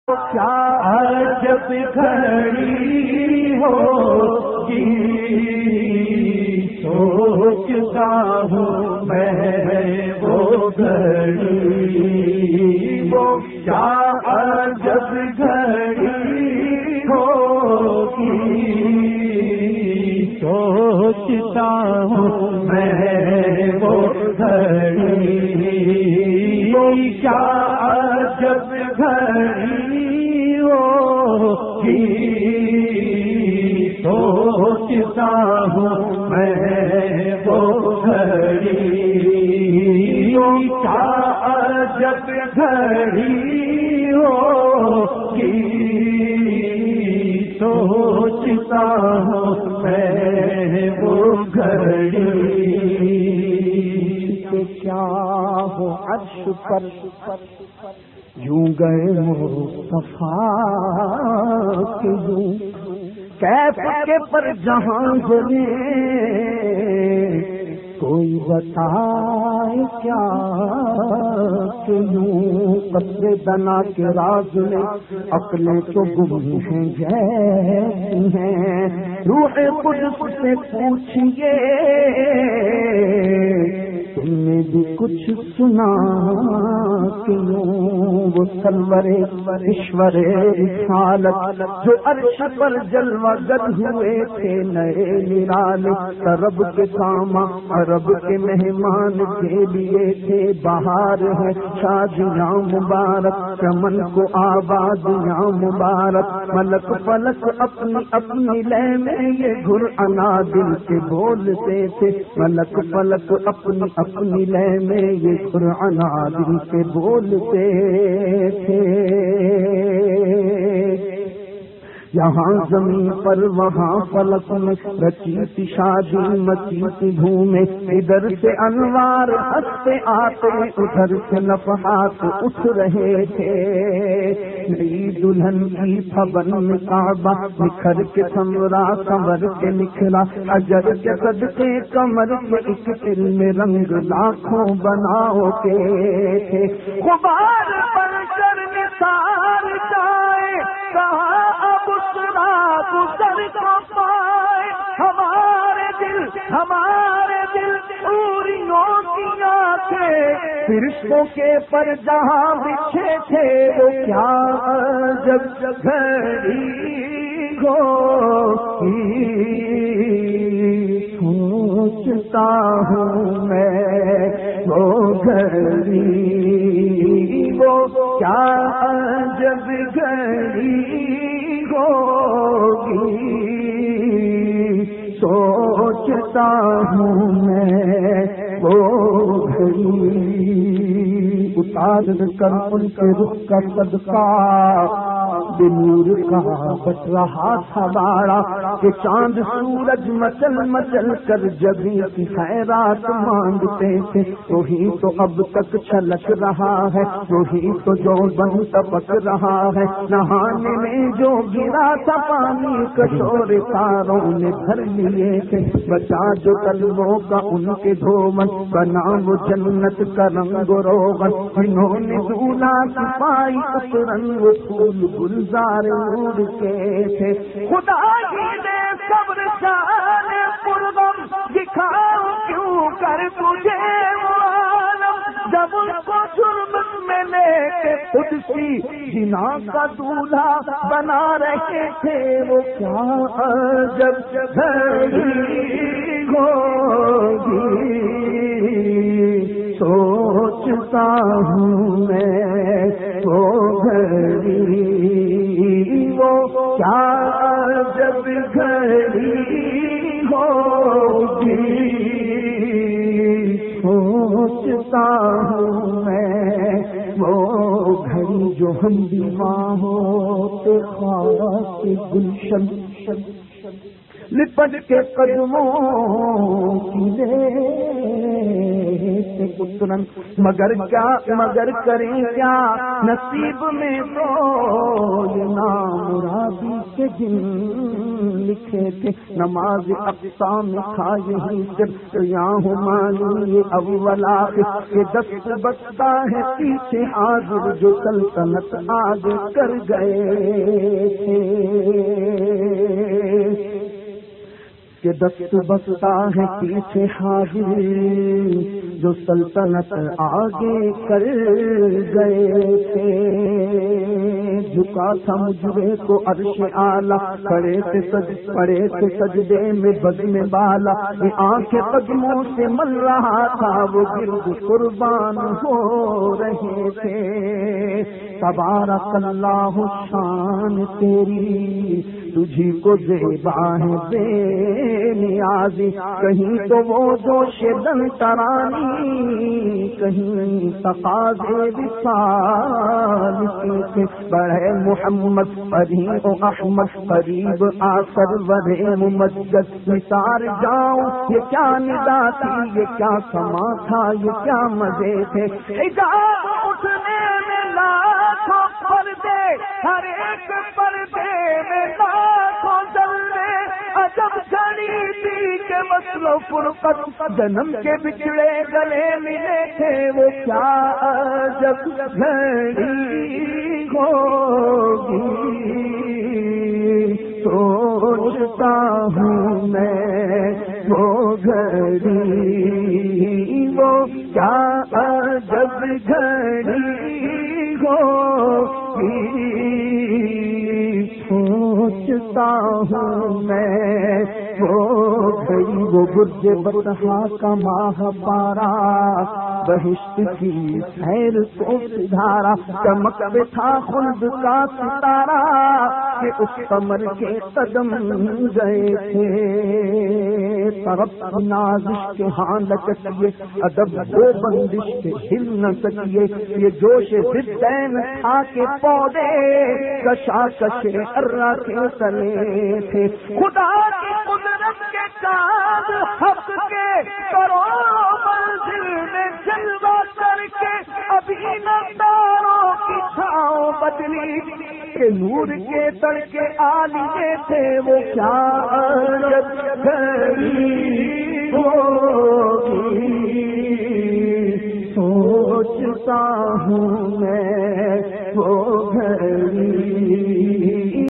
کیا عجب گھڑی ہوگی، سوچتا ہوں میں وہ گھڑی، وہ کیا عجب گھڑی ہوگی، سوچتا ہوں میں وہ گھڑی، کیا عجب گھڑی ہوگی، سوچتا ہوں میں وہ گھڑی، کیا عجب گھڑی ہوگی، سوچتا ہوں میں وہ گھڑی، کیا ہو عرش پر یوں گئے مصطفیٰ کے یوں کیف کے پر جہاں گزرے، کوئی بتائے کیا کہ یوں قطرے دنا کے راز میں عقلیں تو گم ہیں جیسی ہیں، روح قدس سے پوچھئے تم نے بھی کچھ سنا کیوں، وہ سرور ایشور رسالت جو عرش پر جلوہ گر ہوئے تھے نئے نرالے، رب کے کام رب کے مہمان کے لیے تھے، بہار ہے شادیاں مبارک، چمن کو آبادیاں مبارک، ملک فلک اپنی اپنی لے میں یہ گھر انا دل کے بولتے تھے، ملک فلک اپنی اپنی لے میں یہ قرآن دل سے بولتے تھے، یہاں زمین پر وہاں فلک میں رچی تھی شادی مچی تھی دھومیں، ادھر سے انوار ہنستے آتے ادھر سے نفحات اٹھ رہے تھے، نئی دلہن کی پھبن میں کعبہ نکھر کے سنورا سنور کے نکھلا، اجر کے صدقے کمر کے ایک دل میں رنگ لاکھوں بناتے تھے، غبار پر کر نثار جائے کہاں اب گزر کو پائے، ہمارے دل اوریوں کی آنکھیں فرشتوں کے پر جہاں بچھے تھے، وہ کیا عجب گھڑی ہوگی، سوچتا ہوں میں وہ گھڑی، وہ کیا عجب گھڑی ہوگی، سوچتا ہوں میں وہ گھڑی، اتار کر ان کے رخ کا صدقہ بنور کا بچ رہا تھا باڑا، کہ چاند سورج مچل مچل کر جبیں کی خیرات مانگتے تھے، وہی تو اب تک چھلک رہا ہے، وہی تو جو بن ٹپک رہا ہے، نہانے میں جو گرا تھا پانی کشور تاروں نے بھر لیے تھے، بچا جو قلبوں کا ان کے دھومن بنا وہ جنت کا رنگ روغن، انہوں نے دھولا کی پائی اس رنگ پھول گلزار اڑ کے تھے، خدا ہی نے صبر شان پرغم دکھاؤ کیوں کر تجھے وہ عالم، جب ان کو جرم میں لے کے خود سی جنا کا دولہا بنا رہے تھے، وہ کیا عجب گھڑی ہوگی، سوچتا ہوں میں وہ گھڑی، وہ کیا عجب گھڑی ہوگی، سوچتا ہوں میں وہ گھڑی، جو ہم بیمار ہوتے خاک گلشن لپٹ کے قدموں کی لیتے اترن، مگر کریں کیا نصیب میں تو یہ نامرادی کے دن لکھے تھے نماز اقصا میں تھا یہی سر یا ہمانی اول آخر کے دست بستا ہے پیچھے حاضر جو سلطنت آگے کر گئے تھے کہ دست بستا ہے پیچھے حاضر جو سلطنت آگے کر گئے تھے جھکا تھا مجھے کو عرش اعلیٰ پڑے تھے سجدے میں بد میں بالا یہ آنکھیں قدموں سے مل رہا تھا وہ گرد قربان ہو رہے تھے تبارک اللہ شان تیری تجھی کو زیبا ہے بے نیازی کہیں تو وہ جوش دل ترانی کہیں تقاضے وصال کے بڑھے محمد قریب احمد قریب آ سرور ممجد نثار جاؤں یہ کیا ندا تھی یہ کیا سما تھا یہ کیا مزے تھے اٹھنے میں لاکھوں پردے ہر ایک پردے میں لاکھوں جلوے عجب گھڑی تھی کہ مسل و فرقت جنم کے بچھڑے گلے ملے تھے وہ کیا عجب گھڑی ہوگی سوچتا ہوں میں وہ گھڑی وہ کیا عجب گھڑی ہوگی سوچتا ہوں میں وہ گھڑی وہ برج بطحا کا ماہ پارا بہشت کی سیر کو سدھارا چمک پہ تھا خلد کا ستارہ کہ اس قمر کے قدم گئے تھے طرف نازش کے ہاں لچکیے ادب وہ بندش کے ہل نہ سکیے یہ جوش ضدین تھا کے پودے کشا کشے ارا کے تلے تھے خدا کی قدرت کے کام حق کے کروڑوں منزل میں جلوہ کر کے ابھی نہ تاروں کی چھاؤں بدلی کہ نور کے تڑکے آلیے تھے وہ کیا عجب گھڑی ہوگی سوچتا ہوں میں وہ گھڑی